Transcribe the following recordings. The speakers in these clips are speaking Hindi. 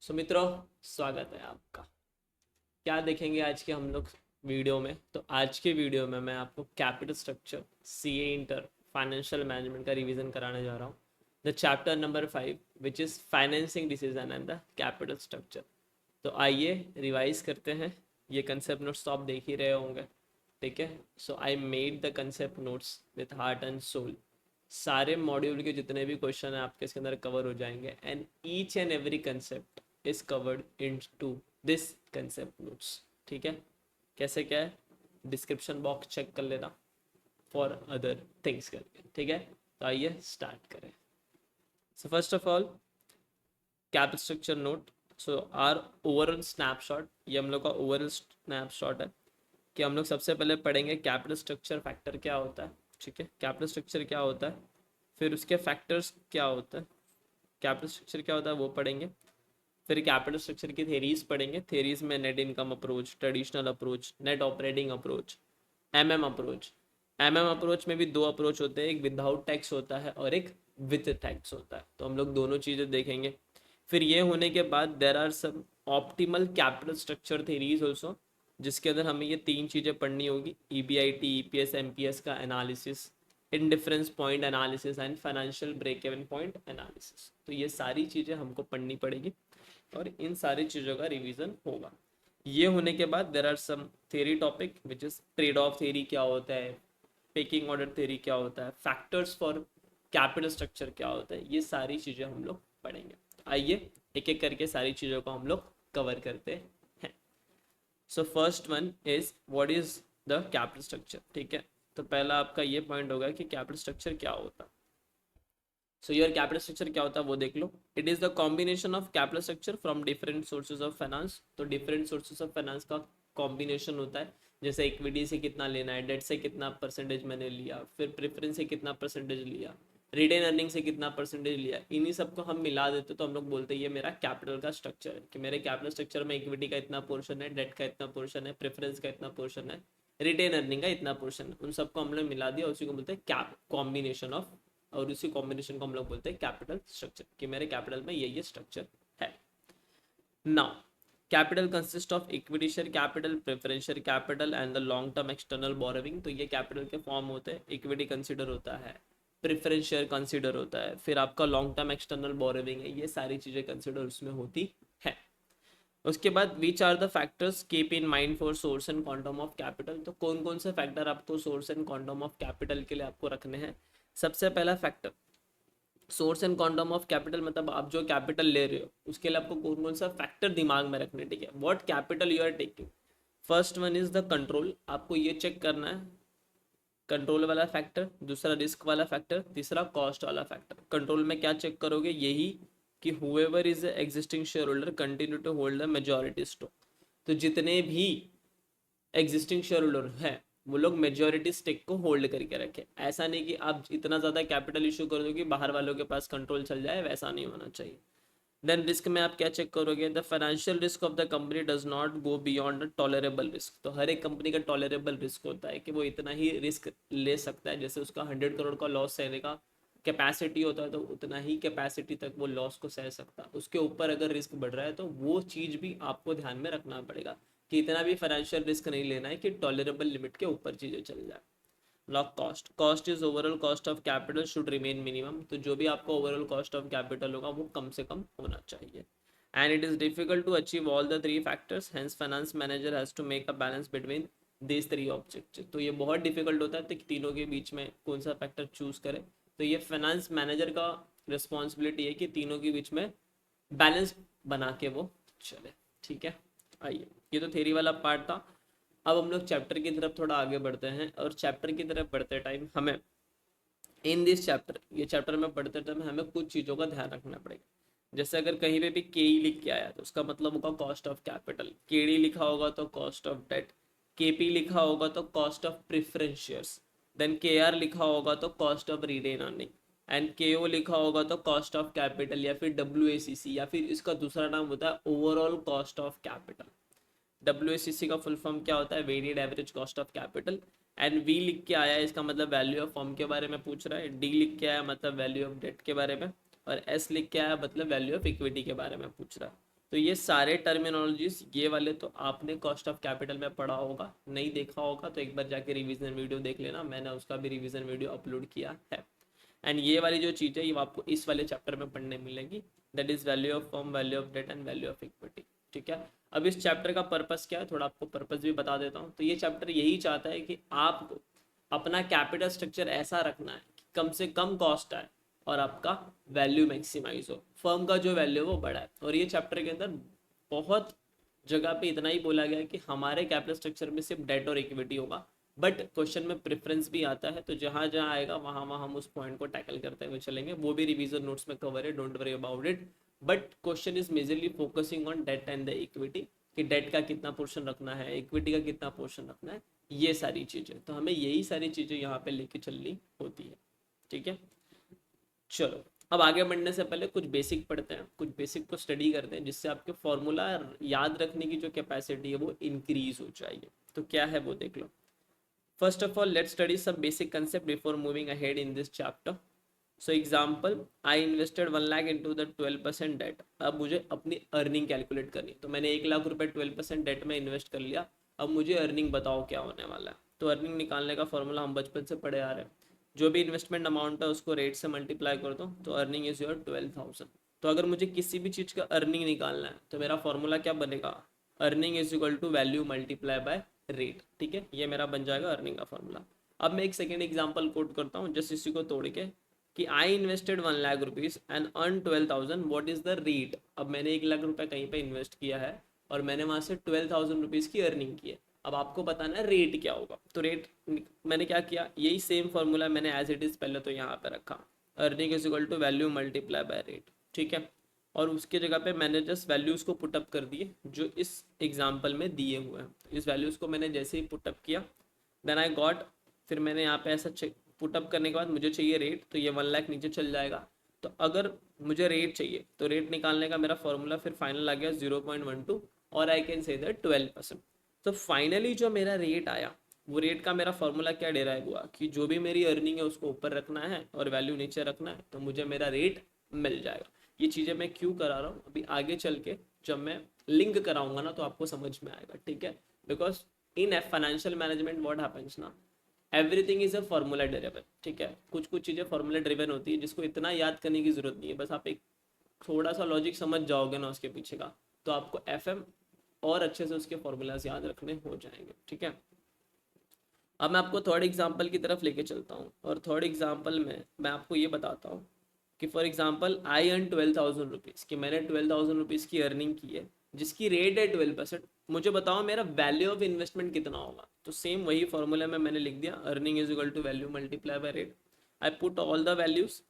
मित्रों, स्वागत है आपका। क्या देखेंगे आज के हम लोग वीडियो में? तो आज के वीडियो में मैं आपको capital structure, CA inter, financial management का रिवीजन कराने जा रहा हूँ। The chapter number 5 which is financing decision and the capital structure. तो आइए रिवाइज करते हैं। ये कंसेप्ट नोट्स तो आप देख ही रहे होंगे, ठीक है। So I made the concept notes with heart and soul. सारे मॉड्यूल के जितने भी क्वेश्चन हैं आपके इसके अंदर कवर हो जाएंगे, and each and every concept is covered in to this concept notes, ठीक है। कैसे क्या है, डिस्क्रिप्शन बॉक्स चेक कर लेना फॉर अदर थिंग्स करके, ठीक है। तो आइए स्टार्ट करें। So first of all, capital structure note. So are overall snapshot, ये हम लोग का ओवरऑल स्नैपशॉट है कि हम लोग सबसे पहले पढ़ेंगे कैपिटल स्ट्रक्चर फैक्टर क्या होता है, ठीक है। कैपिटल स्ट्रक्चर क्या होता है, फिर उसके फैक्टर्स क्या होता है, कैपिटल स्ट्रक्चर क्या होता है वो पढ़ेंगे। फिर कैपिटल स्ट्रक्चर की थेरीज पढ़ेंगे। थेरीज में net income approach, traditional approach, net operating approach, MM approach. MM approach में भी दो अप्रोच होते हैं, एक विदाउट टैक्स होता है और एक विद टैक्स होता है। तो हम लोग दोनों चीज़ें देखेंगे। फिर ये होने के बाद there are some optimal capital structure theories also, जिसके अंदर हमें ये तीन चीज़ें पढ़नी होगी: ईबीआईटी, ईपीएस, एमपीएस का analysis, indifference point analysis and financial break even point analysis. तो ये सारी चीज़ें हमको पढ़नी पड़ेगी और इन सारी चीज़ों का रिवीजन होगा। ये होने के बाद there are some theory topic which is trade off theory क्या होता है, पेकिंग ऑर्डर थेरी क्या होता है, फैक्टर्स फॉर कैपिटल स्ट्रक्चर क्या होता है, ये सारी चीज़ें हम लोग पढ़ेंगे। आइए एक एक करके सारी चीज़ों को हम लोग कवर करते हैं। So first one is what is the capital structure, ठीक है। तो पहला आपका ये पॉइंट होगा कि कैपिटल स्ट्रक्चर क्या होता है। सो योर कैपिटल स्ट्रक्चर क्या होता है वो देख लो। It is the combination of capital structure from different sources of finance. तो डिफरेंट सोर्सेज ऑफ फाइनेंस का कॉम्बिनेशन होता है। जैसे इक्विटी से कितना लेना है, डेट से कितना परसेंटेज मैंने लिया, फिर प्रेफरेंस से कितना परसेंटेज लिया, रिटेन अर्निंग से कितना परसेंटेज लिया, इन्हीं सबको हम मिला देते तो हम लोग बोलते हैं ये मेरा कैपिटल का स्ट्रक्चर है, कि मेरे कैपिटल स्ट्रक्चर में इक्विटी का इतना पोर्शन है, डेट का इतना पोर्शन है, प्रेफरेंस का इतना पोर्शन है, रिटेन अर्निंग का इतना पोर्शन है। उन सबको हम लोग मिला दिया, उसी को बोलते हैं कैप कॉम्बिनेशन ऑफ, और उसी कॉम्बिनेशन को हम लोग बोलते हैं कैपिटल स्ट्रक्चर, कि मेरे कैपिटल में ये स्ट्रक्चर है। Now capital consist of equity share capital, preferential capital and the long term external borrowing. तो ये कैपिटल के फॉर्म होते हैं। इक्विटी कंसिडर होता है, प्रेफरेंस शेयर कंसिडर होता है, फिर आपका लॉन्ग टर्म एक्सटर्नल बोरोविंग है, ये सारी चीज़ें कंसिडर उसमें होती है। उसके बाद which are the factors keep in mind for source and quantum of capital. तो कौन कौन से फैक्टर आपको source and quantum of capital के लिए आपको रखने हैं। सबसे पहला factor source and quantum of capital, मतलब आप जो कैपिटल ले रहे हो उसके लिए आपको कौन कौन सा फैक्टर दिमाग में रखने, ठीक है। What capital you are taking. First one is the control, आपको ये चेक करना है कंट्रोल वाला फैक्टर, दूसरा रिस्क वाला फैक्टर, तीसरा कॉस्ट वाला फैक्टर। कंट्रोल में क्या चेक करोगे, यही कि whoever is existing share holder continue to hold the majority stock. तो जितने भी एग्जिस्टिंग शेयर होल्डर है वो लोग मेजॉरिटी स्टेक को होल्ड करके रखे। ऐसा नहीं कि आप इतना ज़्यादा कैपिटल इशू कर दो कि बाहर वालों के पास कंट्रोल चल जाए, वैसा नहीं होना चाहिए। देन रिस्क में आप क्या चेक करोगे, the financial risk of the company does not go beyond the tolerable risk. तो हर एक कंपनी का टॉलरेबल रिस्क होता है कि वो इतना ही रिस्क ले सकता है। जैसे उसका 100 करोड़ का लॉस सहने का कैपेसिटी होता है तो उतना ही कैपेसिटी तक वो लॉस को सह सकता है। उसके ऊपर अगर रिस्क बढ़ रहा है तो वो चीज़ भी आपको ध्यान में रखना पड़ेगा कि इतना भी फाइनेंशियल रिस्क नहीं लेना है कि टॉलरेबल लिमिट के ऊपर चीज़ें चल जाए। Lock cost, cost is overall cost of capital should remain minimum. तो जो भी आपका ओवरऑल कॉस्ट ऑफ कैपिटल होगा वो कम से कम होना चाहिए। And it is difficult to achieve all the three factors, hence finance manager has to make a balance between this three objective. तो ये बहुत डिफिकल्ट होता है तो तीनों के बीच में कौन सा फैक्टर चूज करें। तो ये फाइनेंस मैनेजर का रिस्पॉन्सिबिलिटी है कि तीनों के बीच में बैलेंस बना के वो चले, ठीक है। आइए, ये तो थ्योरी वाला पार्ट था। अब हम लोग चैप्टर की तरफ थोड़ा आगे बढ़ते हैं, और चैप्टर की तरफ बढ़ते टाइम हमें इन दिस चैप्टर, ये चैप्टर में पढ़ते टाइम हमें कुछ चीज़ों का ध्यान रखना पड़ेगा। जैसे अगर कहीं पे भी के ई लिख के आया तो उसका मतलब होगा cost of capital, K D लिखा होगा तो cost of debt, K P लिखा होगा तो cost of preference shares, then K R लिखा होगा तो cost of retained earning, and K O लिखा होगा तो कॉस्ट ऑफ कैपिटल, या फिर डब्ल्यू ए सी सी, या फिर इसका दूसरा नाम होता है overall cost of capital. WACC का फुल फॉर्म क्या होता है, weighted average cost of capital. And we लिख के आया है इसका मतलब वैल्यू ऑफ फॉर्म के बारे में पूछ रहा है, डी लिख के आया मतलब वैल्यू ऑफ डेट के बारे में, और एस लिख के आया मतलब वैल्यू ऑफ इक्विटी के बारे में पूछ रहा है। तो ये सारे टर्मिनोलॉजीज ये वाले तो आपने कॉस्ट ऑफ कैपिटल में पढ़ा होगा, नहीं देखा होगा तो एक बार जाके रिवीजन वीडियो देख लेना, मैंने उसका भी रिवीजन वीडियो अपलोड किया है। एंड ये वाली जो चीज़ है ये आपको इस वाले चैप्टर में पढ़ने मिलेगी, that is value of firm, value of debt and value of equity. ठीक है, अब इस चैप्टर का पर्पस क्या है, थोड़ा आपको पर्पस भी बता देता हूँ। तो ये चैप्टर यही चाहता है कि आपको अपना कैपिटल स्ट्रक्चर ऐसा रखना है कि कम से कम कॉस्ट आए और आपका वैल्यू मैक्सिमाइज हो, फर्म का जो वैल्यू है वो बढ़ा है। और ये चैप्टर के अंदर बहुत जगह पे इतना ही बोला गया है कि हमारे कैपिटल स्ट्रक्चर में सिर्फ डेट और इक्विटी होगा, बट क्वेश्चन में प्रेफरेंस भी आता है, तो जहाँ जहाँ आएगा वहाँ वहाँ हम उस पॉइंट को टैकल करते हुए चलेंगे, वो भी रिवीजन नोट्स में कवर है, don't worry about it. But question is majorly focusing on debt and the equity, कि डेट का कितना पोर्शन रखना है, इक्विटी का कितना पोर्शन रखना है, ये सारी चीज़ें। तो हमें यही सारी चीज़ें यहाँ पे लेके चलनी होती है। ठीक है, चलो अब आगे बढ़ने से पहले कुछ बेसिक पढ़ते हैं, कुछ बेसिक को स्टडी करते हैं, जिससे आपके फॉर्मूला याद रखने की जो कैपेसिटी है वो इंक्रीज हो जाएगी। तो क्या है वो देख लो। First of all let's study some basic concept before moving ahead in this chapter. So example, I invested 1 lakh into the 12% debt. अब मुझे अपनी अर्निंग कैलकुलेट करनी है, तो मैंने 1 लाख रुपए 12% डेट में इन्वेस्ट कर लिया। अब मुझे अर्निंग बताओ क्या होने वाला है। तो अर्निंग निकालने का फॉर्मूला हम बचपन से पढ़े आ रहे हैं, जो भी इन्वेस्टमेंट अमाउंट है उसको रेट से मल्टीप्लाई कर दो, तो अर्निंग इज योर 12,000। तो अगर मुझे किसी भी चीज़ का अर्निंग निकालना है तो मेरा फॉर्मूला क्या बनेगा, earning is equal to value multiply by rate. ठीक है, ये मेरा बन जाएगा अर्निंग का फॉर्मूला। अब मैं एक सेकेंड एग्जाम्पल कोट करता हूँ जस्ट इसी को तोड़ के, कि I invested 1 lakh rupees and earn 12,000, what is the rate. अब मैंने 1 लाख रुपए कहीं पे इन्वेस्ट किया है और मैंने वहाँ से 12,000 रुपीज़ की अर्निंग की है। अब आपको बताना है रेट क्या होगा। तो रेट मैंने क्या किया, यही सेम फॉर्मूला मैंने एज इट इज़ पहले तो यहाँ पे रखा, earning is equal to value multiply by rate. ठीक है, और उसके जगह पे मैंने जस्ट वैल्यूज़ को पुटअप कर दिए जो इस एग्जाम्पल में दिए हुए हैं। इस वैल्यूज़ को मैंने जैसे ही पुटअप किया, देन आई गॉट, फिर मैंने यहाँ पे ऐसा पुटअप करने के बाद मुझे चाहिए रेट, तो ये 1 लाख नीचे चल जाएगा। तो अगर मुझे रेट चाहिए तो रेट निकालने का मेरा फॉर्मूला फिर फाइनल आ गया 0.12, और आई कैन से दैट 12%। तो फाइनली जो मेरा रेट आया, वो रेट का मेरा फॉर्मूला क्या डिराइव हुआ कि जो भी मेरी अर्निंग है उसको ऊपर रखना है और वैल्यू नीचे रखना है, तो मुझे मेरा रेट मिल जाएगा। ये चीज़ें मैं क्यों करा रहा हूँ, अभी आगे चल के जब मैं लिंक कराऊंगा ना तो आपको समझ में आएगा। ठीक है, because in financial management what happens ना, everything is a formula driven. ठीक है, कुछ कुछ चीज़ें फॉर्मूला ड्रिवन होती है जिसको इतना याद करने की जरूरत नहीं है, बस आप एक थोड़ा सा लॉजिक समझ जाओगे ना उसके पीछे का, तो आपको एफएम और अच्छे से उसके फॉर्मूलाज याद रखने हो जाएंगे। ठीक है, अब मैं आपको थर्ड एग्जाम्पल की तरफ लेके चलता हूँ, और थर्ड एग्जाम्पल में मैं आपको ये बताता हूँ कि for example I earn 12,000 rupees, कि मैंने 12,000 रुपीज़ की अर्निंग की है जिसकी रेट है 12%। मुझे बताओ मेरा वैल्यू ऑफ इन्वेस्टमेंट कितना होगा। तो सेम वही फॉर्मूला में मैंने लिख दिया, earning is equal to value multiply by rate. I put all the values,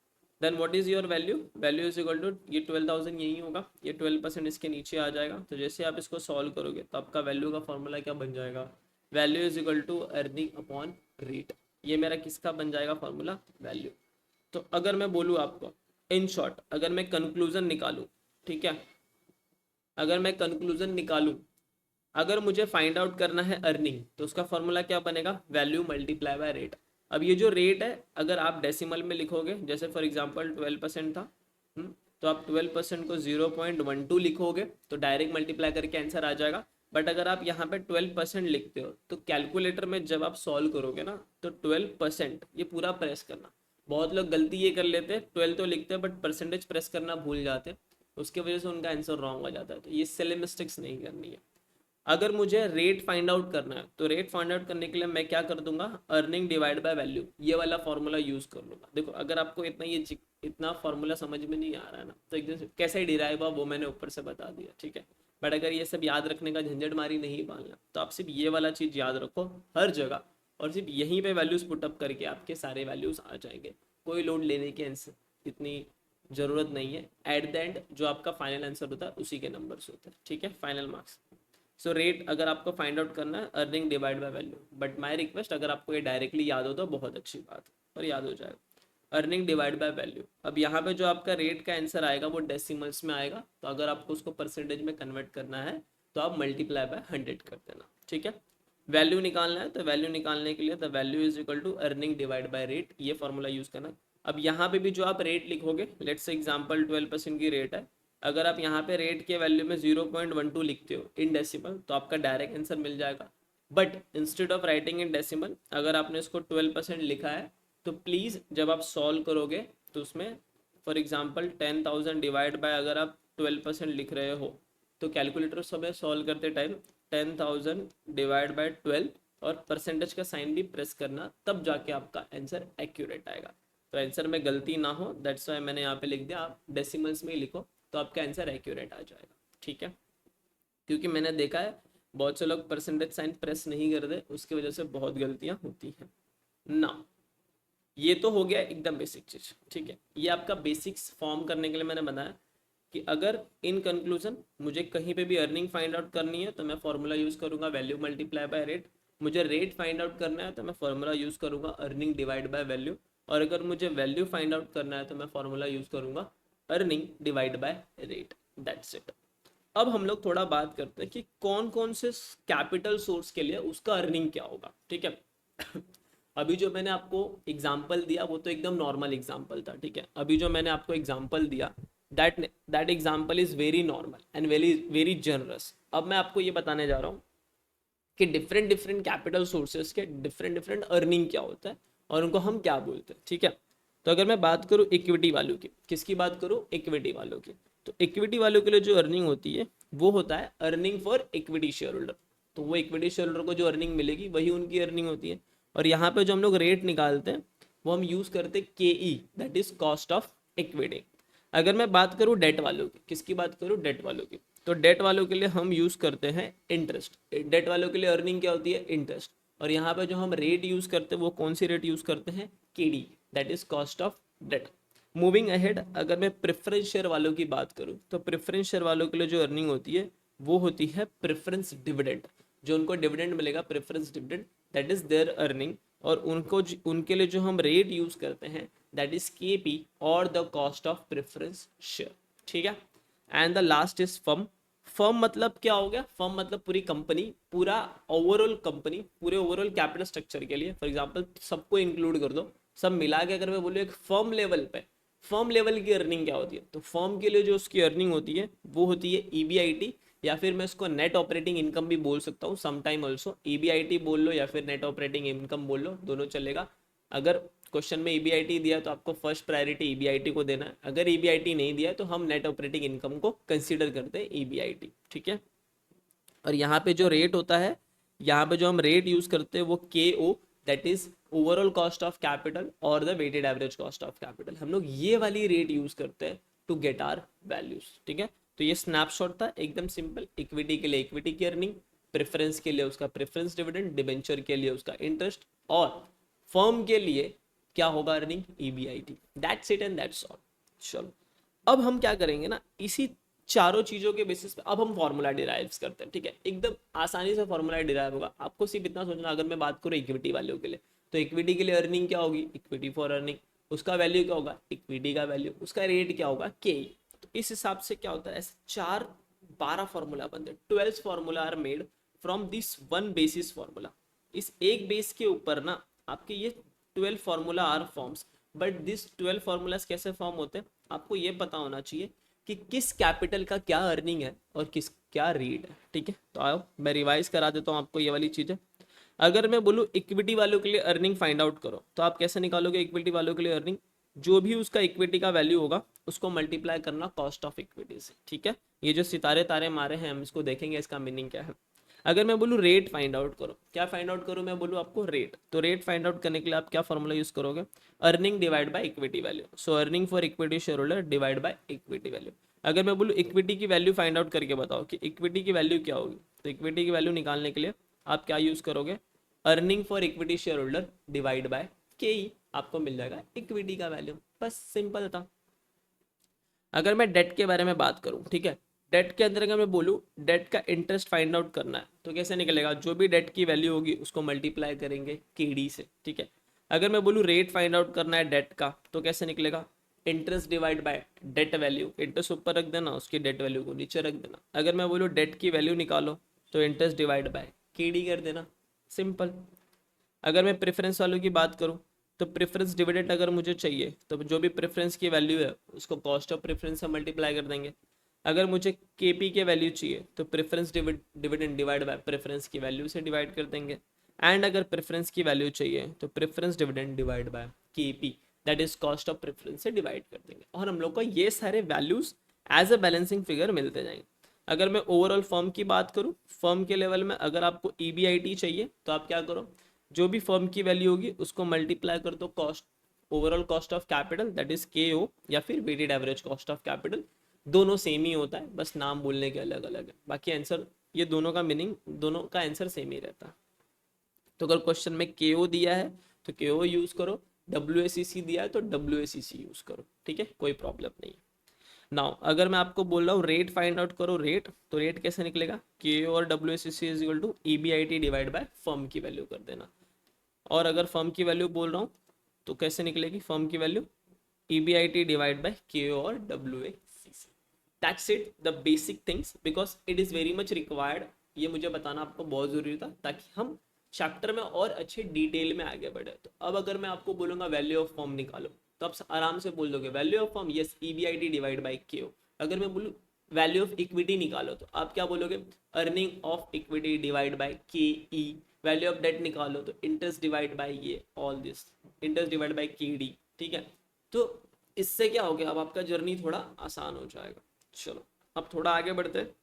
then what is your value, value is equal to ये 12,000 यही होगा, ये 12% इसके नीचे आ जाएगा। तो जैसे आप इसको सॉल्व करोगे तो आपका वैल्यू का फॉर्मूला क्या बन जाएगा, value is equal to earning upon rate. ये मेरा किसका बन जाएगा फॉर्मूला, वैल्यू। तो अगर मैं बोलूँ आपको इन शॉर्ट, अगर मैं कंक्लूजन निकालूं, ठीक है, अगर मैं कंक्लूजन निकालूं, अगर मुझे फाइंड आउट करना है अर्निंग, तो उसका फॉर्मूला क्या बनेगा, वैल्यू मल्टीप्लाई बाय रेट। अब ये जो रेट है अगर आप डेसिमल में लिखोगे, जैसे फॉर एग्जांपल 12% था, तो आप 12% को 0.12 लिखोगे तो डायरेक्ट मल्टीप्लाई करके आंसर आ जाएगा। बट अगर आप यहाँ पे 12% लिखते हो तो कैलकुलेटर में जब आप सॉल्व करोगे ना, तो 12% ये पूरा प्रेस करना। बहुत लोग गलती ये कर लेते हैं, 12 तो लिखते हैं बट परसेंटेज प्रेस करना भूल जाते हैं, उसके वजह से उनका आंसर रॉन्ग हो जाता है। तो ये सिली मिस्टेक्स नहीं करनी है। अगर मुझे रेट फाइंड आउट करना है तो रेट फाइंड आउट करने के लिए मैं क्या कर दूंगा, अर्निंग डिवाइड बाय वैल्यू, ये वाला फॉर्मूला यूज कर लूंगा। देखो अगर आपको इतना फॉर्मूला समझ में नहीं आ रहा है ना, तो एकदम कैसे डिराइव हुआ वो मैंने ऊपर से बता दिया। ठीक है, बट अगर ये सब याद रखने का झंझट मारी नहीं पालना, तो आप सिर्फ ये वाला चीज़ याद रखो हर जगह, और सिर्फ यहीं पे वैल्यूज पुटअप करके आपके सारे वैल्यूज आ जाएंगे। कोई लोड लेने की इतनी ज़रूरत नहीं है। एट द एंड जो आपका फाइनल आंसर होता है उसी के नंबर्स होते हैं। ठीक है, फाइनल मार्क्स। सो रेट अगर आपको फाइंड आउट करना है, earning divide by value. But my request, अगर आपको ये डायरेक्टली याद हो तो बहुत अच्छी बात है, और याद हो जाएगा, अर्निंग डिवाइड बाय वैल्यू। अब यहाँ पे जो आपका रेट का आंसर आएगा वो डेसिमल्स में आएगा, तो अगर आपको उसको परसेंटेज में कन्वर्ट करना है तो आप मल्टीप्लाई बाय 100 कर देना। ठीक है, वैल्यू निकालना है तो वैल्यू निकालने के लिए the value is equal to earning divide by rate, ये फॉर्मूला यूज करना। अब यहाँ पे भी जो आप रेट लिखोगे, लेट्स से एग्जांपल 12% की रेट है, अगर आप यहाँ पे रेट के वैल्यू में 0.12 लिखते हो इन डेसिमल तो आपका डायरेक्ट आंसर मिल जाएगा। But instead of writing in decimal अगर आपने इसको 12% लिखा है तो प्लीज़ जब आप सॉल्व करोगे तो उसमें फॉर एग्जांपल 10,000 डिवाइड बाय अगर आप 12% लिख रहे हो तो कैलकुलेटर सब सॉल्व करते टाइम 10,000 डिवाइड बाय 12 और परसेंटेज का साइन भी प्रेस करना, तब जाके आपका आंसर एक्यूरेट आएगा। तो आंसर में गलती ना हो, दैट्स वाई मैंने यहाँ पे लिख दिया, आप डेसिमल्स में ही लिखो तो आपका आंसर एक्यूरेट आ जाएगा। ठीक है, क्योंकि मैंने देखा है बहुत से लोग परसेंटेज साइन प्रेस नहीं करते, उसकी वजह से बहुत गलतियाँ होती हैं ना। ये तो हो गया एकदम बेसिक चीज़। ठीक है, ये आपका बेसिक्स फॉर्म करने के लिए मैंने बनाया कि अगर इन कंक्लूजन मुझे कहीं पे भी अर्निंग फाइंड आउट करनी है तो मैं फॉर्मूला यूज़ करूँगा वैल्यू मल्टीप्लाई बाय रेट। मुझे रेट फाइंड आउट करना है तो मैं फॉर्मूला यूज़ करूँगा अर्निंग डिवाइड बाय वैल्यू। और अगर मुझे वैल्यू फाइंड आउट करना है तो मैं फॉर्मूला यूज़ करूँगा earning divide by rate. That's it. अब हम लोग थोड़ा बात करते हैं कि कौन कौन से कैपिटल सोर्स के लिए उसका अर्निंग क्या होगा। ठीक है अभी जो मैंने आपको एग्जाम्पल दिया वो तो एकदम नॉर्मल एग्जाम्पल था। ठीक है, अभी जो मैंने आपको एग्जाम्पल दिया that example is very normal and very very generous. अब मैं आपको ये बताने जा रहा हूँ कि डिफरेंट डिफरेंट कैपिटल सोर्सेज के डिफरेंट डिफरेंट अर्निंग क्या होता है और उनको हम क्या बोलते हैं। ठीक है, तो अगर मैं बात करूँ इक्विटी वालों की, किसकी बात करूँ, इक्विटी वालों की, तो इक्विटी वालों के लिए जो अर्निंग होती है वो होता है earning for equity share holder. तो वो इक्विटी शेयर होल्डर को जो अर्निंग मिलेगी वही उनकी अर्निंग होती है। और यहाँ पे जो हम लोग रेट निकालते हैं वो हम यूज़ करते हैं K E, that is cost of equity. अगर मैं बात करूँ डेट वालों की, किसकी बात करूँ, डेट वालों की, तो डेट वालों के लिए हम यूज़ करते हैं इंटरेस्ट। डेट वालों के लिए अर्निंग क्या होती है, इंटरेस्ट। और यहाँ पे जो हम रेट यूज़ करते हैं वो कौन सी रेट यूज़ करते हैं, K D, that is cost of debt. Moving ahead, अगर मैं प्रेफरेंस शेयर वालों की बात करूँ तो प्रेफरेंस शेयर वालों के लिए जो अर्निंग होती है वो होती है प्रेफरेंस डिविडेंड। जो उनको डिविडेंड मिलेगा preference dividend, that is their earning. और उनके लिए जो हम रेट यूज़ करते हैं दैट इज के पी और the cost of preference share. ठीक है, and the last is firm. Firm मतलब क्या हो गया, फर्म मतलब पूरी कंपनी, पूरा ओवरऑल कंपनी, पूरे ओवरऑल कैपिटल स्ट्रक्चर के लिए। फॉर एग्जांपल सबको इंक्लूड कर दो, सब मिला के अगर मैं बोलूँ एक फर्म लेवल पे, फर्म लेवल की अर्निंग क्या होती है, तो फर्म के लिए जो उसकी अर्निंग होती है वो होती है ईबीआईटी, या फिर मैं इसको नेट ऑपरेटिंग इनकम भी बोल सकता हूँ समटाइम ऑल्सो। ईबीआईटी बोल लो या फिर नेट ऑपरेटिंग इनकम बोल लो, दोनों चलेगा। अगर क्वेश्चन में ईबीआईटी दिया तो आपको फर्स्ट प्रायोरिटी ईबीआईटी को देना है, अगर ईबीआईटी नहीं दिया तो हम नेट ऑपरेटिंग इनकम को कंसीडर करते हैं ईबीआईटी। ठीक है, और यहाँ पे जो रेट होता है, यहाँ पे जो हम रेट यूज करते हैं वो K O, that is overall cost of capital और the weighted average cost of capital. हम लोग ये वाली रेट यूज करते हैं टू गेट आर वैल्यूज। ठीक है, तो ये स्नैपशॉट था एकदम सिंपल। इक्विटी के लिए इक्विटी की अर्निंग, प्रेफरेंस के लिए उसका प्रेफरेंस डिविडेंड, डिबेंचर के लिए उसका इंटरेस्ट, और फर्म के लिए क्या होगा earning, EBIT. That's it and that's all. चलो अब हम क्या करेंगे ना, इसी चारों चीज़ों के बेसिस पे अब हम फॉर्मूला डिराइव करते हैं। ठीक है, एकदम आसानी से फॉर्मूला डिराइव होगा। आपको सिर्फ इतना सोचना, अगर मैं बात करूँ इक्विटी वालों के लिए, तो इक्विटी के लिए अर्निंग क्या होगी, इक्विटी फॉर अर्निंग, उसका वैल्यू क्या होगा, इक्विटी का वैल्यू, उसका रेट क्या होगा, के। तो इस हिसाब से क्या होता है, ऐसे 12 फॉर्मूला बनते हैं। 12 formula are made from this one basis formula. इस एक बेस के ऊपर ना आपके ये 12 formula are forms. But this 12 formulas कैसे फॉर्म होते हैं आपको ये पता होना चाहिए कि किस कैपिटल का क्या अर्निंग है और किस क्या रेट है। ठीक है, तो आओ मैं रिवाइज करा देता हूँ आपको ये वाली चीज़ें। अगर मैं बोलूँ इक्विटी वालों के लिए अर्निंग फाइंड आउट करो, तो आप कैसे निकालोगे इक्विटी वालों के लिए अर्निंग, जो भी उसका इक्विटी का वैल्यू होगा उसको मल्टीप्लाई करना कॉस्ट ऑफ इक्विटी से। ठीक है, ये जो सितारे तारे मारे हैं हम इसको देखेंगे इसका मीनिंग क्या है। अगर मैं बोलूँ रेट फाइंड आउट करो, क्या फाइंड आउट करूँ, मैं बोलूँ आपको रेट, तो रेट फाइंड आउट करने के लिए आप क्या फॉर्मूला यूज करोगे, earning divide by equity value. So earning for equity share holder divide by equity value. अगर मैं बोलूँ इक्विटी की वैल्यू फाइंड आउट करके बताओ कि इक्विटी की वैल्यू क्या होगी, तो इक्विटी की वैल्यू निकालने के लिए आप क्या यूज करोगे, earning for equity share holder divide by के ई, आपको मिल जाएगा इक्विटी का वैल्यू। बस सिंपल था। अगर मैं डेट के बारे में बात करूं, ठीक है, डेट के अंदर अगर मैं बोलूं डेट का इंटरेस्ट फाइंड आउट करना है तो कैसे निकलेगा, जो भी डेट की वैल्यू होगी उसको मल्टीप्लाई करेंगे केडी से। ठीक है, अगर मैं बोलूं रेट फाइंड आउट करना है डेट का तो कैसे निकलेगा, interest divide by debt value, interest ऊपर रख देना, उसकी डेट वैल्यू को नीचे रख देना। अगर मैं बोलूँ डेट की वैल्यू निकालो तो इंटरेस्ट डिवाइड बाय केडी कर देना, सिंपल। अगर मैं प्रेफरेंस वालों की बात करूं तो प्रेफरेंस डिविडेंड अगर मुझे चाहिए तो जो भी प्रेफरेंस की वैल्यू है उसको कॉस्ट ऑफ प्रेफरेंस से मल्टीप्लाई कर देंगे। अगर मुझे केपी के वैल्यू चाहिए तो preference dividend divide by preference की वैल्यू से डिवाइड कर देंगे, एंड अगर प्रेफरेंस की वैल्यू चाहिए तो preference dividend divide by KP that is cost of preference से डिवाइड कर देंगे, और हम लोग को ये सारे values as a balancing figure मिलते जाएंगे। अगर मैं ओवरऑल फर्म की बात करूँ, फर्म के लेवल में अगर आपको ईबीआईटी चाहिए तो आप क्या करो, जो भी फर्म की वैल्यू होगी उसको मल्टीप्लाई कर दो cost, overall cost of capital that is K O, या फिर weighted average cost of capital, दोनों सेम ही होता है, बस नाम बोलने के अलग अलग है, बाकी आंसर ये दोनों का मीनिंग, दोनों का आंसर सेम ही रहता है। तो अगर क्वेश्चन में के ओ दिया है तो के ओ यूज करो, डब्ल्यू दिया है तो डब्ल्यू यूज करो, ठीक है, कोई प्रॉब्लम नहीं है। नाउ अगर मैं आपको बोल रहा हूँ रेट फाइंड आउट करो, रेट, तो रेट कैसे निकलेगा, के और W is equal to E B I T divide by firm की वैल्यू कर देना, और अगर फर्म की वैल्यू बोल रहा हूँ तो कैसे निकलेगी फर्म की value, E B I T divide by K और W A C C. That's it, the basic things, because it is very much required, ये मुझे बताना आपको बहुत ज़रूरी था ताकि हम चैप्टर में और अच्छे डिटेल में आगे बढ़े। तो अब अगर मैं आपको बोलूँगा वैल्यू ऑफ फॉर्म निकालो तो आप आराम से बोल दोगे value of form, yes E B I T divide by K O. अगर मैं बोलूँ वैल्यू ऑफ इक्विटी निकालो तो आप क्या बोलोगे, earning of equity divide by K E. Value of date निकालो तो इंटरेस्ट डिवाइड बाई ये all this, interest divide by के डी, ठीक है। तो इससे क्या हो गया, अब आपका जर्नी थोड़ा आसान हो जाएगा। चलो अब थोड़ा आगे बढ़ते हैं,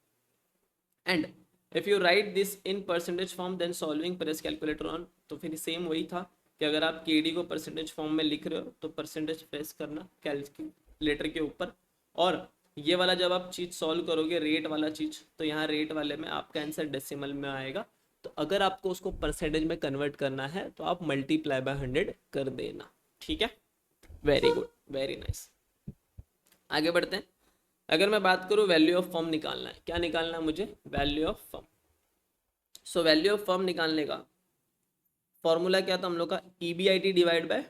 and if you write this in percentage form then solving press calculator on, तो फिर सेम वही था कि अगर आप के डी को परसेंटेज फॉर्म में लिख रहे हो तो परसेंटेज प्रेस करना कैलकुलेटर के ऊपर, और ये वाला जब आप चीज़ सॉल्व करोगे रेट वाला चीज़, तो यहाँ रेट वाले में आपका आंसर डेसिमल में आएगा, तो अगर आपको उसको परसेंटेज में कन्वर्ट करना है तो आप मल्टीप्लाई बाय 100 कर देना, ठीक है। Very good, very nice. आगे बढ़ते हैं। अगर मैं बात करूं वैल्यू ऑफ फर्म निकालना है, क्या निकालना है मुझे, value of firm. So value of firm निकालने का फॉर्मूला क्या था हम लोग का, EBIT divide by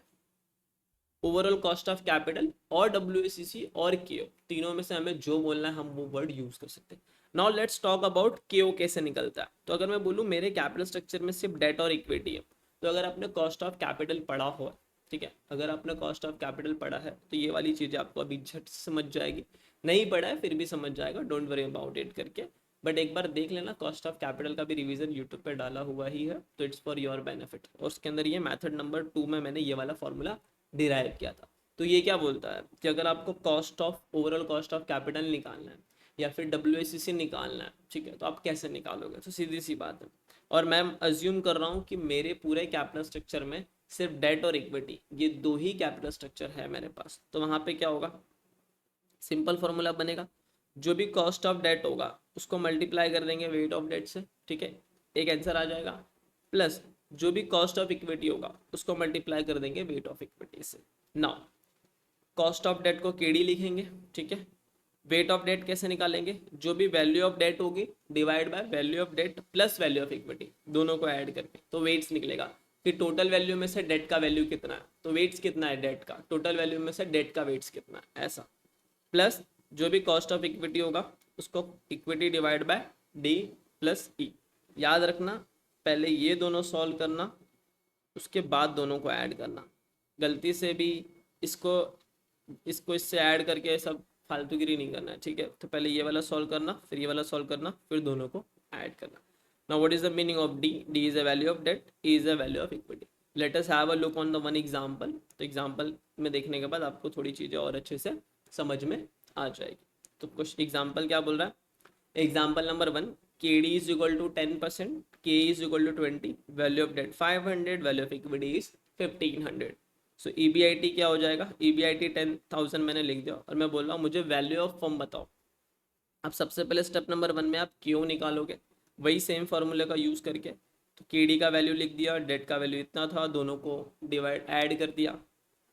overall cost of capital और डब्ल्यूएसीसी और केओ, तीनों में से हमें जो बोलना है हम वो वर्ड यूज कर सकते हैं। नाउ लेट्स टॉक अबाउट केओ कैसे निकलता है। तो अगर मैं बोलूँ मेरे कैपिटल स्ट्रक्चर में सिर्फ डेट और इक्विटी है, तो अगर आपने कॉस्ट ऑफ कैपिटल पढ़ा हो, ठीक है, अगर आपने कॉस्ट ऑफ कैपिटल पढ़ा है तो ये वाली चीज़ें आपको अभी झट से समझ जाएगी, नहीं पढ़ा है फिर भी समझ जाएगा, डोंट वरी अबाउट इट करके, बट एक बार देख लेना, कॉस्ट ऑफ कैपिटल का भी रिवीजन यूट्यूब पे डाला हुआ ही है, तो इट्स फॉर योर बेनिफिट, और उसके अंदर ये मेथड नंबर 2 में मैंने ये वाला फॉर्मूला डिराइव किया था। तो ये क्या बोलता है कि अगर आपको cost of overall cost of capital निकालना है या फिर डब्ल्यू निकालना है, ठीक है, तो आप कैसे निकालोगे, तो सीधी सी बात है, और मैं अज्यूम कर रहा हूँ कि मेरे पूरे कैपिटल स्ट्रक्चर में सिर्फ डेट और इक्विटी ये दो ही कैपिटल स्ट्रक्चर है मेरे पास, तो वहाँ पे क्या होगा, सिंपल फॉर्मूला बनेगा, जो भी कॉस्ट ऑफ डेट होगा उसको मल्टीप्लाई कर देंगे वेट ऑफ डेट से, ठीक है, एक आंसर आ जाएगा, प्लस जो भी कॉस्ट ऑफ इक्विटी होगा उसको मल्टीप्लाई कर देंगे वेट ऑफ इक्विटी से। नाउ कॉस्ट ऑफ डेट को केडी लिखेंगे, ठीक है, वेट ऑफ डेट कैसे निकालेंगे, जो भी वैल्यू ऑफ डेट होगी divide by value of debt plus value of equity, दोनों को ऐड करके तो वेट्स निकलेगा कि टोटल वैल्यू में से डेट का वैल्यू कितना है, तो वेट्स कितना है डेट का, टोटल वैल्यू में से डेट का वेट्स कितना है, ऐसा, प्लस जो भी कॉस्ट ऑफ इक्विटी होगा उसको equity divide by D plus E. याद रखना पहले ये दोनों सॉल्व करना, उसके बाद दोनों को ऐड करना, गलती से भी इसको इसको इससे ऐड करके सब फालतूगिरी नहीं करना है, ठीक है, तो पहले ये वाला सॉल्व करना, फिर ये वाला सॉल्व करना, फिर दोनों को ऐड करना। Now what is the meaning of D, D is a value of debt, E is a value of equity. Let us have a look on the one example, तो एग्जांपल में देखने के बाद आपको थोड़ी चीज़ें और अच्छे से समझ में आ जाएगी। तो कुछ एग्जांपल क्या बोल रहा है, एग्जांपल नंबर 1, के D is equal to 10%, K is equal to 20, value of debt 500, value of equity is 1500। So E B I T क्या हो जाएगा, ई बी आई टी 10,000 मैंने लिख दिया, और मैं बोल रहा हूँ मुझे वैल्यू ऑफ फर्म बताओ। अब सबसे पहले स्टेप नंबर 1 में आप क्यों निकालोगे, वही सेम फार्मूले का यूज़ करके, तो के डी का वैल्यू लिख दिया, डेट का वैल्यू इतना था, दोनों को डिवाइड ऐड कर दिया,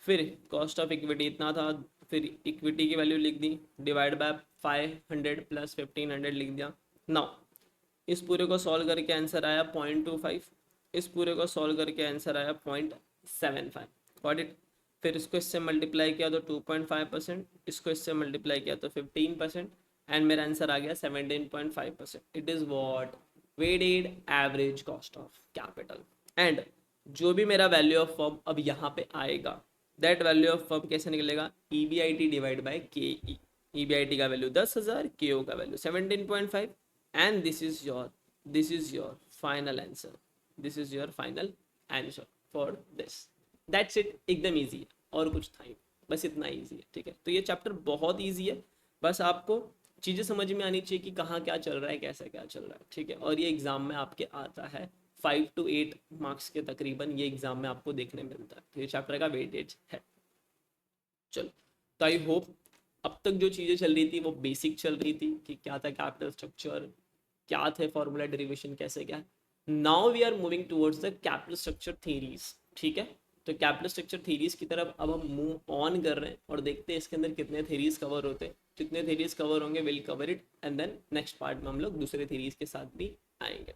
फिर कॉस्ट ऑफ इक्विटी इतना था, फिर इक्विटी की वैल्यू लिख दी, डिवाइड बाय 500 प्लस 1500 लिख दिया। नाउ इस पूरे को सॉल्व करके आंसर आया 0.25, इस पूरे को सॉल्व करके आंसर आया 0.75, गॉट इट। फिर इसको इससे मल्टीप्लाई किया तो 2.5%, इसको इससे मल्टीप्लाई किया तो 15%, एंड मेरा आंसर आ गया 17.5%। It is what weighted average cost of capital. And जो भी मेरा वैल्यू ऑफ फर्म अब यहाँ पे आएगा, दैट वैल्यू ऑफ फर्म कैसे निकलेगा, E B I T divide by K E. EBIT का वैल्यू 10,000, KO का वैल्यू 17.5 and this is your final answer, this is your final answer for this. That's it, एकदम ईजी है और कुछ था ही, बस इतना ईजी है। ठीक है, तो ये चैप्टर बहुत ईजी है, बस आपको चीज़ें समझ में आनी चाहिए कि कहाँ क्या चल रहा है, कैसा क्या चल रहा है। ठीक है, और ये एग्जाम में आपके आता है 5 to 8 मार्क्स के तकरीबन, ये एग्जाम में आपको देखने मिलता है। तो ये चैप्टर का वेटेज है। चलो, तो आई होप अब तक जो चीज़ें चल रही थी वो बेसिक चल रही थी कि क्या था कैपिटल स्ट्रक्चर, क्या थे फॉर्मूला डेरिवेशन, कैसे क्या। Now we are moving towards the capital structure theories. ठीक है, तो कैपिटल स्ट्रक्चर थ्योरीज की तरफ अब हम मूव ऑन कर रहे हैं और देखते हैं इसके अंदर कितने थ्योरीज कवर होते हैं। जितने थ्योरीज कवर होंगे will cover it, and then next part में हम लोग दूसरे थ्योरीज के साथ भी आएंगे।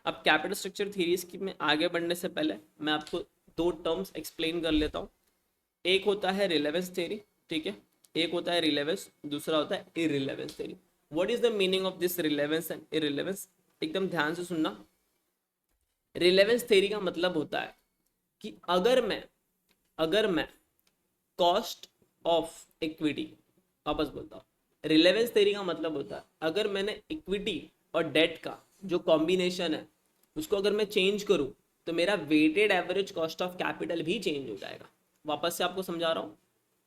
अब कैपिटल स्ट्रक्चर थ्योरीज की में आगे बढ़ने से पहले मैं आपको दो टर्म्स एक्सप्लेन कर लेता हूँ। एक होता है रिलेवेंस थ्योरी, ठीक है, एक होता है रिलेवेंस, दूसरा होता है इररिलेवेंस theory. What is the meaning of this relevance and इररिलेवेंस, एकदम ध्यान से सुनना। रिलेवेंस थ्योरी का मतलब होता है कि अगर मैं कॉस्ट ऑफ इक्विटी, वापस बोलता हूँ, रिलेवेंस थ्योरी का मतलब होता है अगर मैंने इक्विटी और डेट का जो कॉम्बिनेशन है उसको अगर मैं चेंज करूं तो मेरा weighted average cost of capital भी चेंज हो जाएगा। वापस से आपको समझा रहा हूँ,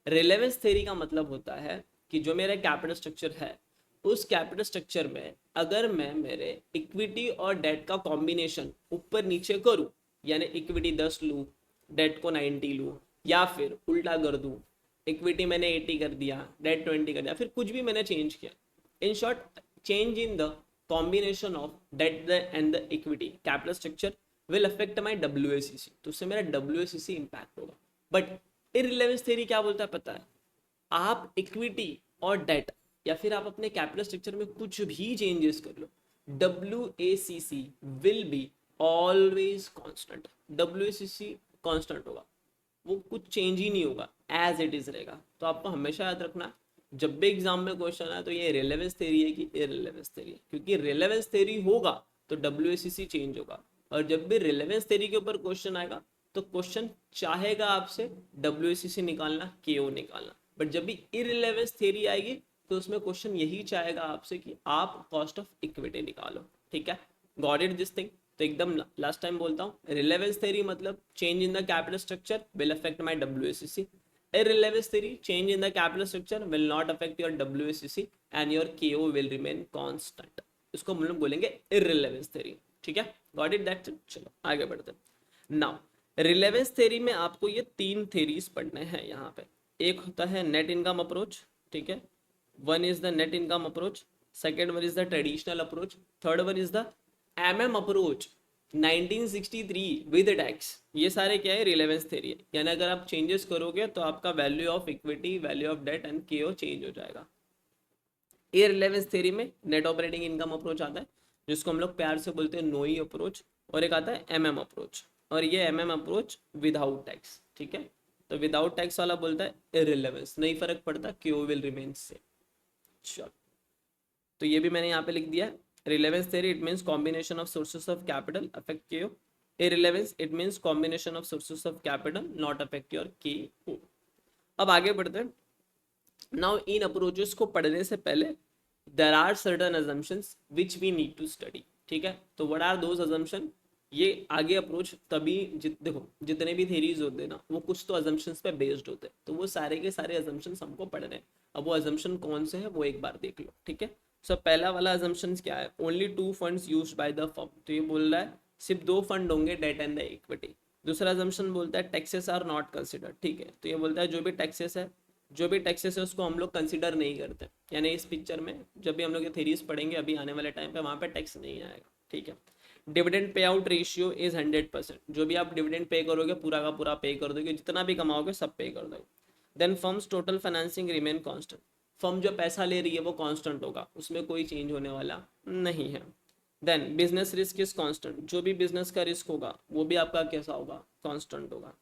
रिलेवेंस थ्योरी का मतलब होता है कि जो मेरा कैपिटल स्ट्रक्चर है उस कैपिटल स्ट्रक्चर में अगर मैं मेरे इक्विटी और डेट का कॉम्बिनेशन ऊपर नीचे करूं, यानी इक्विटी 10 लूँ, डेट को 90 लूँ, या फिर उल्टा कर दूं, इक्विटी मैंने 80 कर दिया, डेट 20 कर दिया, फिर कुछ भी मैंने चेंज किया, in short change in the combination of debt and the equity capital structure will affect my WACC, तो उससे मेरा WACC इंपैक्ट होगा। बट इररिलेवेंस थ्योरी क्या बोलता है पता है, आप इक्विटी और डेट या फिर आप अपने कैपिटल स्ट्रक्चर में कुछ भी चेंजेस कर लो, WACC will be always constant. WACC constant होगा, वो कुछ चेंज ही नहीं होगा, एज इट इज रहेगा। तो आपको हमेशा याद रखना जब भी एग्जाम में क्वेश्चन आए तो ये रिलेवेंस थ्योरी है कि इररिलेवेंस थ्योरी है, क्योंकि रिलेवेंस थ्योरी होगा तो WACC चेंज होगा, और जब भी रिलेवेंस थ्योरी के ऊपर क्वेश्चन आएगा तो क्वेश्चन चाहेगा आपसे WACC निकालना, KO निकालना। बट जब भी इररिलेवेंस थ्योरी आएगी तो उसमें क्वेश्चन यही चाहेगा आपसे कि आप कॉस्ट ऑफ इक्विटी निकालो। ठीक है, गॉट इट दिस थिंग। तो एकदम लास्ट टाइम बोलता हूँ, रिलेवेंस थ्योरी मतलब change in the capital structure will affect my WACC। Irrelevance theory, change in the capital structure will not affect your WACC and your KO will remain constant। इसको हम लोग बोलेंगे irrelevance theory। ठीक है, got it, that's it। चलो आगे बढ़ते हैं। नाउ रिलेवेंस थ्योरी में आपको ये तीन थ्योरीज पढ़ने हैं यहाँ पे। एक होता है नेट इनकम अप्रोच, ठीक है, one is the net income approach, second one is the traditional approach, third one is the approach 1963 with tax. ये सारे क्या है, रिलेवेंस थ्योरी है, यानी अगर आप चेंजेस करोगे तो आपका value of equity, value of debt and KO change हो जाएगा। ये रिलेवेंस थ्योरी में नेट ऑपरेटिंग इनकम अप्रोच आता है जिसको हम लोग प्यार से बोलते हैं नोई अप्रोच, और एक आता है अप्रोच, और ये अप्रोच विदाउट टैक्स। ठीक है, तो विदाउट टैक्स वाला बोलता है इररिलेवेंस, नहीं फर्क पड़ता, KO विल रिमेन सेम। चलो, तो ये भी मैंने यहाँ पे लिख दिया है। Relevance theory, it means combination of sources of capital affect KO। Irrelevance, it means combination of sources of capital not affect your KO। अब आगे बढ़ते हैं। Now इन अप्रोचेस को पढ़ने से पहले there are certain assumptions which we need to study। ठीक है, तो what are those assumptions? ये आगे अप्रोच तभी देखो जितने भी थेरीज होते हैं ना वो कुछ तो assumptions पे बेस्ड होते हैं, तो वो सारे के सारे assumptions हमको पढ़ने हैं। अब वो assumption कौन से हैं वो एक बार देख लो। ठीक है, सो पहला वाला assumptions क्या है, only 2 funds used by the firm, तो ये बोल रहा है सिर्फ 2 फंड होंगे, डेट एंड द इक्विटी। दूसरा assumption बोलता है टैक्सेस आर नॉट कंसिडर्ड। ठीक है, तो ये बोलता है जो भी टैक्सेस है उसको हम लोग कंसिडर नहीं करते, यानी इस पिक्चर में जब भी हम लोग ये थेरीज पढ़ेंगे अभी आने वाले टाइम पे वहाँ पे टैक्स नहीं आएगा। ठीक है, dividend pay out ratio is 100%, जो भी आप डिविडेंड पे करोगे पूरा का पूरा पे कर दोगे, जितना भी कमाओगे सब पे कर दोगे। Then firm's total financing remain constant, firm जो पैसा ले रही है वो कांस्टेंट होगा, उसमें कोई चेंज होने वाला नहीं है। Then business risk is constant, जो भी बिजनेस का रिस्क होगा वो भी आपका कैसा होगा, कांस्टेंट होगा।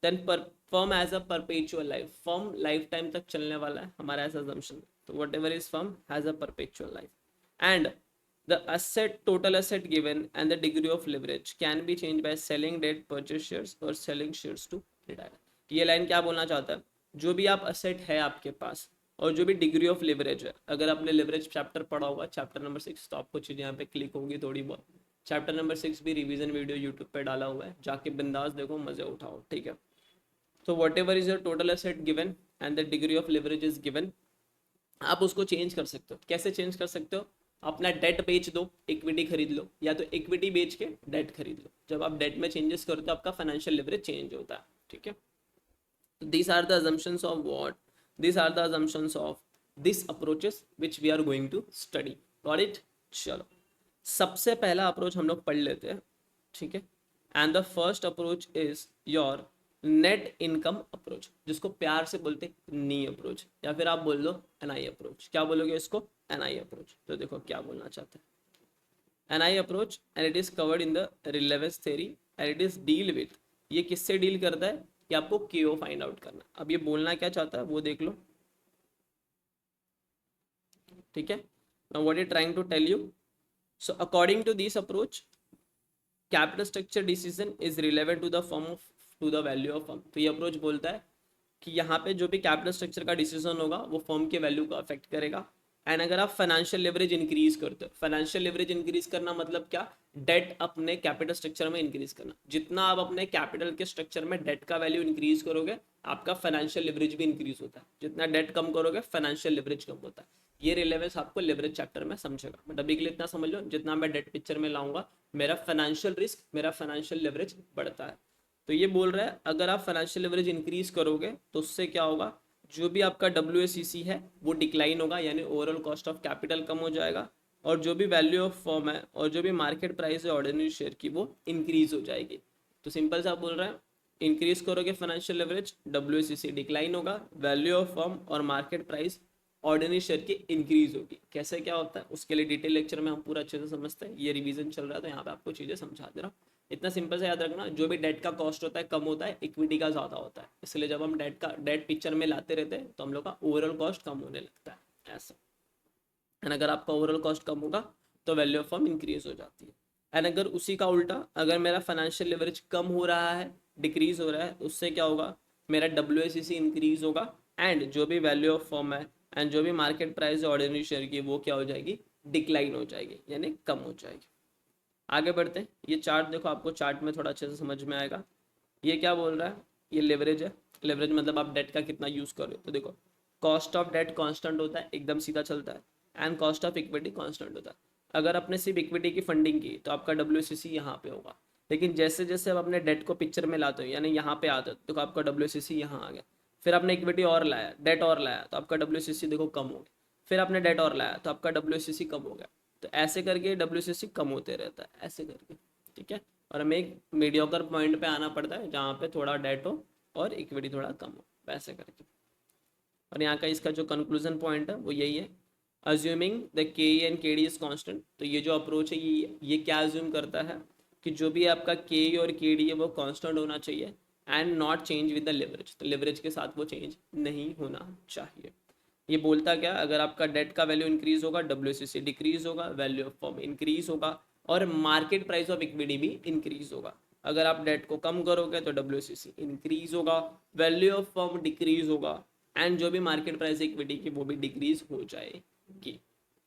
Then per firm as a perpetual life, firm life time तक चलने वाला है, हमारा ऐसा assumption है, तो whatever is firm has a perpetual life. And the asset total asset given and the degree of leverage can be changed by selling debt, purchase shares or selling shares to retire। ये लाइन क्या बोलना चाहता है, जो भी आप asset है आपके पास और जो भी डिग्री ऑफ लिवरेज है, अगर आपने लिवरेज चैप्टर पढ़ा होगा चैप्टर नंबर 6, तो आपको चीज़ यहाँ पे क्लिक होगी थोड़ी बहुत। चैप्टर नंबर 6 भी रिवीजन वीडियो यूट्यूब पे डाला हुआ है, जाके बिंदास देखो, मजे उठाओ, ठीक है। तो whatever is your total asset given and the degree of leverage is given, आप उसको चेंज कर सकते हो। कैसे चेंज कर सकते हो? अपना डेट बेच दो, इक्विटी खरीद लो, या तो इक्विटी बेच के डेट खरीद लो। जब आप डेट में चेंजेस करते हो आपका फाइनेंशियल लिवरेज चेंज होता है, ठीक है। So these are the assumptions of what? These are the assumptions of this approaches which we are going to study. Got it? चलो, सबसे पहला अप्रोच हम लोग पढ़ लेते हैं, ठीक है। And the first approach is your net income approach, जिसको प्यार से बोलते हैं नी अप्रोच, या फिर आप बोल दो एनआई अप्रोच। क्या बोलोगे इसको? NI approach. तो देखो क्या बोलना चाहते हैं। NI approach and it is covered in the relevance theory and it is deal with, ये किससे डील करता है कि आपको केओ फाइंड आउट करना। अब ये बोलना क्या चाहता है वो देख लो, ठीक है। Now what is trying to tell you, so according to this approach capital structure decision is relevant to the form of to the value of firm. तो ये अप्रोच बोलता है कि यहाँ पे जो भी कैपिटल स्ट्रक्चर का डिसीजन होगा वो फर्म के वैल्यू को अफेक्ट करेगा। एंड अगर आप फाइनेंशियल लिवरेज इंक्रीज करते हो, फाइनेंशियल लिवरेज इंक्रीज करना मतलब क्या? डेट अपने कैपिटल स्ट्रक्चर में इंक्रीज करना। जितना आप अपने कैपिटल के स्ट्रक्चर में डेट का वैल्यू इंक्रीज करोगे, आपका फाइनेंशियल लिवरेज भी इंक्रीज होता है। जितना डेट कम करोगे फाइनेंशियल लिवरेज कम होता है। ये रिलेवेंस आपको लिवरेज चैप्टर में समझेगा, बट अभी के लिए इतना समझ लो, जितना मैं डेट पिक्चर में लाऊंगा मेरा फाइनेंशियल रिस्क, मेरा फाइनेंशियल लिवरेज बढ़ता है। तो ये बोल रहा है अगर आप फाइनेंशियल लिवरेज इंक्रीज करोगे तो उससे क्या होगा, जो भी आपका WACC है वो डिक्लाइन होगा, यानी ओवरऑल कॉस्ट ऑफ कैपिटल कम हो जाएगा, और जो भी वैल्यू ऑफ फर्म है और जो भी मार्केट प्राइस है ऑर्डिनरी शेयर की वो इंक्रीज हो जाएगी। तो सिंपल सा बोल रहा है, इंक्रीज करोगे फाइनेंशियल लिवरेज, WACC डिक्लाइन होगा, वैल्यू ऑफ फर्म और मार्केट प्राइस ऑर्डिनरी शेयर की इंक्रीज होगी। कैसे क्या होता है उसके लिए डिटेल लेक्चर में हम पूरा अच्छे से समझते हैं। ये रिवीजन चल रहा है तो यहाँ पे आपको चीज़ें समझा दे रहा हूँ। इतना सिंपल से याद रखना, जो भी डेट का कॉस्ट होता है कम होता है, इक्विटी का ज़्यादा होता है। इसलिए जब हम डेट पिक्चर में लाते रहते हैं तो हम लोग का ओवरऑल कॉस्ट कम होने लगता है, ऐसा। एंड अगर आपका ओवरऑल कॉस्ट कम होगा तो वैल्यू ऑफ फर्म इंक्रीज हो जाती है। एंड अगर उसी का उल्टा, अगर मेरा फाइनेंशियल लिवरेज कम हो रहा है, डिक्रीज हो रहा है, उससे क्या होगा, मेरा WACC इंक्रीज होगा, एंड जो भी वैल्यू ऑफ फर्म है एंड जो भी मार्केट प्राइस है ऑर्डिनरी शेयर की वो क्या हो जाएगी, डिक्लाइन हो जाएगी, यानी कम हो जाएगी। आगे बढ़ते हैं। ये चार्ट देखो, आपको चार्ट में थोड़ा अच्छे से समझ में आएगा। ये क्या बोल रहा है, ये लिवरेज है। लिवरेज मतलब आप डेट का कितना यूज़ कर रहे हो। तो देखो, कॉस्ट ऑफ डेट कांस्टेंट होता है, एकदम सीधा चलता है, and cost of equity constant होता है। अगर आपने सिर्फ इक्विटी की फंडिंग की तो आपका WACC यहाँ पे होगा, लेकिन जैसे जैसे आप अपने डेट को पिक्चर में लाते हो, यानी यहाँ पे आते हो, तो आपका WACC यहाँ आ गया। फिर आपने इक्विटी और लाया, डेट और लाया, तो आपका WACC देखो कम हो गया। फिर आपने डेट और लाया तो आपका WACC कम हो गया। तो ऐसे करके WACC कम होते रहता है, ऐसे करके, ठीक है। और हमें एक मीडियोकर पॉइंट पे आना पड़ता है जहाँ पे थोड़ा डेट हो और इक्विटी थोड़ा कम हो, वैसे करके। और यहाँ का इसका जो कंक्लूजन पॉइंट है वो यही है, assuming the KE and KD is constant. तो ये जो अप्रोच है ये क्या अज्यूम करता है कि जो भी आपका KE और KD है वो कांस्टेंट होना चाहिए and not change with the leverage. तो लिवरेज के साथ वो चेंज नहीं होना चाहिए। ये बोलता क्या, अगर आपका डेट का वैल्यू इंक्रीज होगा, WACC डिक्रीज होगा, वैल्यू ऑफ फर्म इंक्रीज होगा, और मार्केट प्राइस ऑफ इक्विटी भी इंक्रीज होगा। अगर आप डेट को कम करोगे तो WACC इंक्रीज होगा, वैल्यू ऑफ फर्म डिक्रीज होगा, एंड जो भी मार्केट प्राइस इक्विटी की वो भी डिक्रीज हो जाएगी।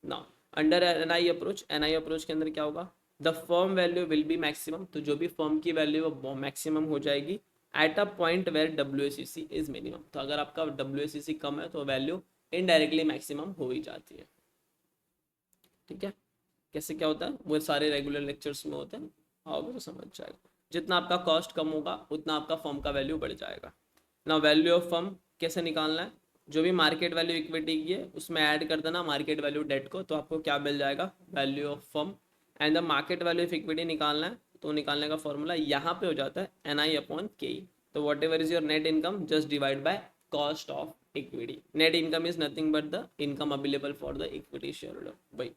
ना अंडर NI अप्रोच के अंदर क्या होगा, the firm value will be maximum. तो जो भी फर्म की वैल्यू वो मैक्सिमम हो जाएगी at a point where WACC is minimum. तो अगर आपका WACC कम है तो वैल्यू इनडायरेक्टली मैक्सिमम हो ही जाती है, ठीक है। कैसे क्या होता है वो सारे रेगुलर लेक्चर्स में होते हैं, आओगे तो समझ जाएगा। जितना आपका कॉस्ट कम होगा उतना आपका फर्म का वैल्यू बढ़ जाएगा ना। वैल्यू ऑफ फर्म कैसे निकालना है, जो भी मार्केट वैल्यू इक्विटी की है उसमें ऐड कर देना मार्केट वैल्यू डेट को, तो आपको क्या मिल जाएगा, value of firm. And the market value of equity निकालना है, तो निकालने का फॉर्मूला यहाँ पे हो जाता है NI/KE। तो whatever is your net income just divide by cost of equity. Net income is nothing but the income available for the equity shareholder भाई।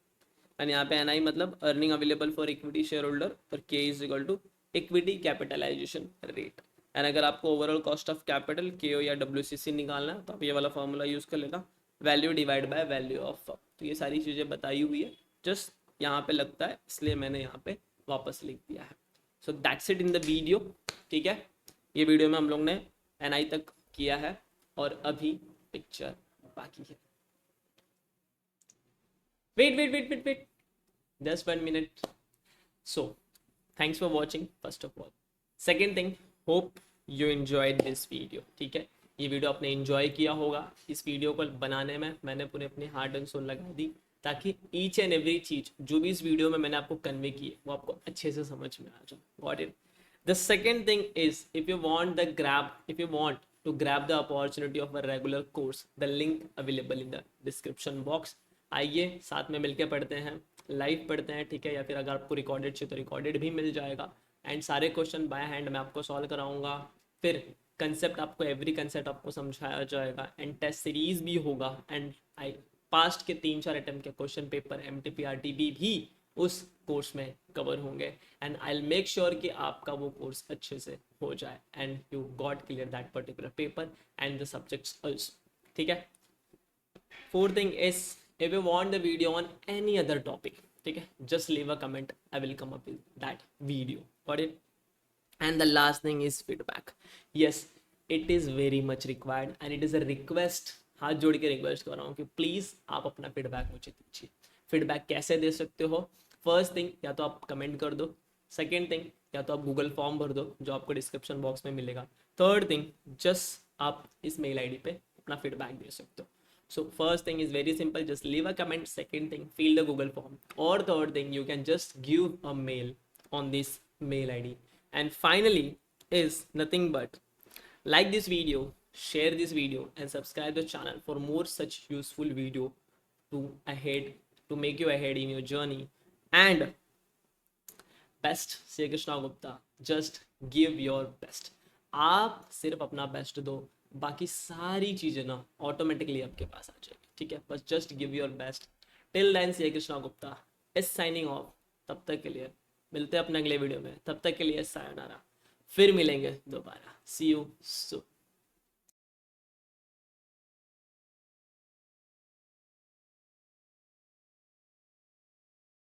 एंड यहाँ पे NI मतलब earning available for equity shareholder, और K is equal to equity capitalisation rate. And अगर आपको overall cost of capital KO या WACC निकालना है तो आप ये वाला फॉर्मूला यूज़ कर लेना, value divide by value of firm. तो ये सारी चीज़ें बताई हुई है, जस्ट यहाँ पे लगता है इसलिए मैंने यहाँ पे वापस लिख दिया है। So that's it in the video, ठीक है। ये वीडियो में हम लोग ने NI तक किया है और अभी पिक्चर बाकी है। Wait just 1 minute. So thanks for watching first of all. Second thing, hope you enjoyed this video. ठीक है, ये वीडियो आपने एंजॉय किया होगा। इस वीडियो को बनाने में मैंने पूरे अपनी हार्ट एंड सोल लगा दी, ताकि ईच एंड एवरी चीज जो भी इस वीडियो में मैंने आपको कन्वे की है वो आपको अच्छे से समझ में आ जाए। Got it? The second thing is, if you want to grab the opportunity of a regular course, the link available in the description box. आइए साथ में मिलके पढ़ते हैं, लाइव पढ़ते हैं, ठीक है? या फिर अगर आपको रिकॉर्डेड चाहिए तो रिकॉर्डेड भी मिल जाएगा। एंड सारे क्वेश्चन बाय हैंड मैं आपको सॉल्व कराऊंगा। फिर कंसेप्ट आपको, एवरी कंसेप्ट आपको समझाया जाएगा। एंड टेस्ट सीरीज भी होगा। एंड आई पास्ट के 3-4 अटेम्प्ट के क्वेश्चन पेपर MTPRTB भी उस कोर्स में कवर होंगे। And I will make sure कि आपका वो कोर्स अच्छे से हो जाए and you got clear that particular paper and the subjects also, ठीक है? Fourth thing is, if you want the video on any other topic, ठीक है, just leave a comment, I will come up with that video. Got it? And the last thing is feedback. Yes, it is very much required and it is a request. हाथ जोड़ के रिक्वेस्ट कर रहा हूँ कि प्लीज़ आप अपना फीडबैक मुझे दीजिए। फीडबैक कैसे दे सकते हो? फर्स्ट थिंग, या तो आप कमेंट कर दो। सेकेंड थिंग, या तो आप गूगल फॉर्म भर दो जो आपको डिस्क्रिप्शन बॉक्स में मिलेगा। थर्ड थिंग, जस्ट आप इस मेल आईडी पे अपना फीडबैक दे सकते हो। So first thing is very simple, just leave a comment. Second thing, fill the Google form. Or third thing, you can just give a mail on this mail ID. And finally is nothing but like this video, share this video and subscribe the channel for more such useful video to make you ahead in your journey. And best, Sri Krishna Gupta, just give your best. आप सिर्फ अपना बेस्ट दो, बाकी सारी चीज़ें ना ऑटोमेटिकली आपके पास आ जाएगी, ठीक है? बस just give your best. Till then, Shri Krishna Gupta is signing off. तब तक के लिए मिलते हैं अपने अगले वीडियो में। तब तक के लिए सायोनारा, फिर मिलेंगे दोबारा। सी यू सून।